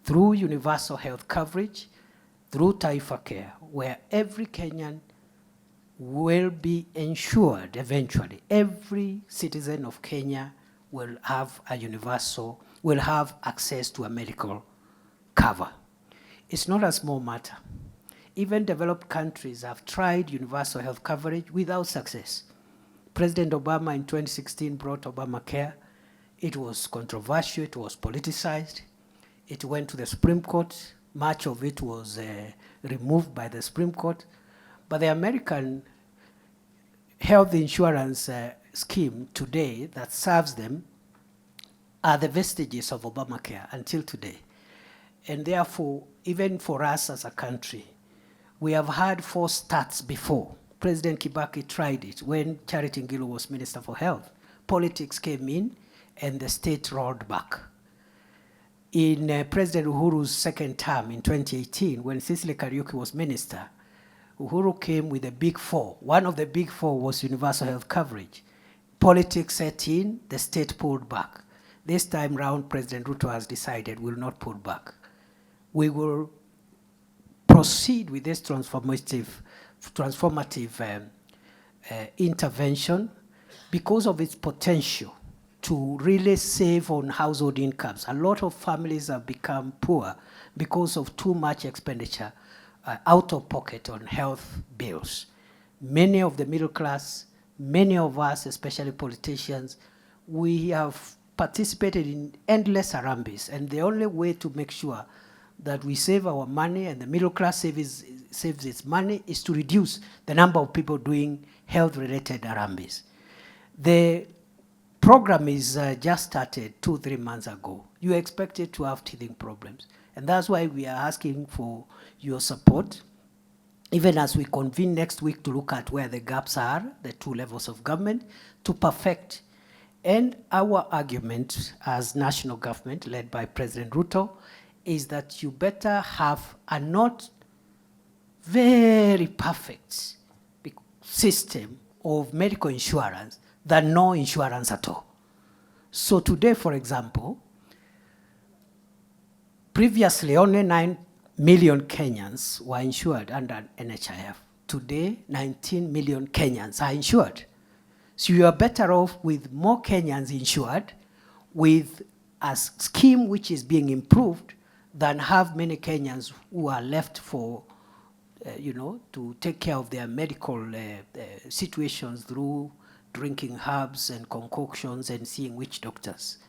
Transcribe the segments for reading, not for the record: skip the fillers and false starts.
through universal health coverage, through Taifa Care, where every Kenyan will be insured eventually. Every citizen of Kenya will have will have access to a medical cover. It's not a small matter. Even developed countries have tried universal health coverage without success. President Obama in 2016 brought Obamacare. It was controversial, it was politicized. It went to the Supreme Court. Much of it was removed by the Supreme Court. But the American health insurance scheme today that serves them are the vestiges of Obamacare until today. And therefore, even for us as a country, we have had false starts before. President Kibaki tried it when Charity Ngilu was Minister for Health. Politics came in and the state rolled back. In President Uhuru's second term in 2018, when Cecily Kariuki was minister, Uhuru came with the big four. One of the big four was universal health coverage. Politics set in, the state pulled back. This time round, President Ruto has decided we'll not pull back. We will proceed with this transformative intervention because of its potential to really save on household incomes. A lot of families have become poor because of too much expenditure out of pocket on health bills. Many of the middle class, many of us, especially politicians, we have participated in endless harambes, and the only way to make sure that we save our money and the middle class saves its money is to reduce the number of people doing health-related harambes. The program is just started 2-3 months ago. You expect it to have teething problems. And that's why we are asking for your support, even as we convene next week to look at where the gaps are, the two levels of government, to perfect. And our argument as national government, led by President Ruto, is that you better have a not very perfect system of medical insurance than no insurance at all. So today, for example, previously only 9 million Kenyans were insured under NHIF. Today, 19 million Kenyans are insured. So you are better off with more Kenyans insured, with a scheme which is being improved, than have many Kenyans who are left for, to take care of their medical situations through drinking herbs and concoctions and seeing witch doctors.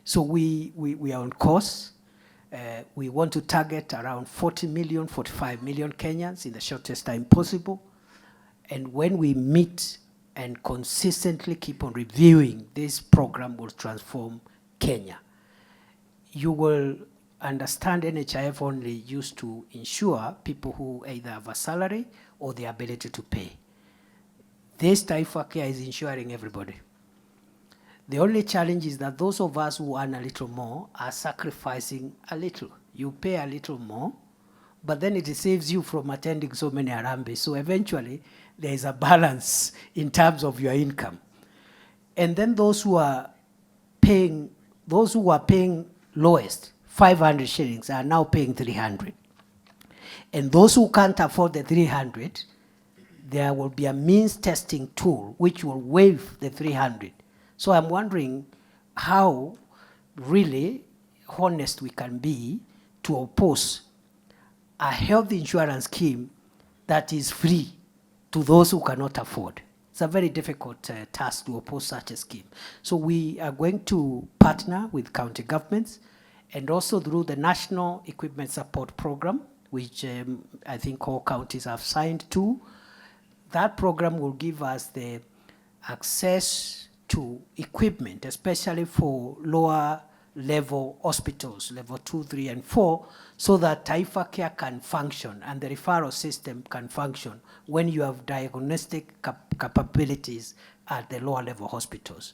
So we are on course. We want to target around 40 million, 45 million Kenyans in the shortest time possible. And when we meet and consistently keep on reviewing, this program will transform Kenya. You will understand NHIF only used to insure people who either have a salary or the ability to pay. This Taifa Care is insuring everybody. The only challenge is that those of us who earn a little more are sacrificing a little. You pay a little more, but then it saves you from attending so many harambes. So eventually, there is a balance in terms of your income. And then those who are paying lowest, 500 shillings, are now paying 300. And those who can't afford the 300, there will be a means testing tool which will waive the 300. So I'm wondering how really honest we can be to oppose a health insurance scheme that is free to those who cannot afford. It's a very difficult task to oppose such a scheme. So we are going to partner with county governments and also through the National Equipment Support Program, which I think all counties have signed to. That program will give us the access to equipment, especially for lower level hospitals, level 2, 3, and 4, so that Taifa Care can function and the referral system can function when you have diagnostic capabilities at the lower level hospitals.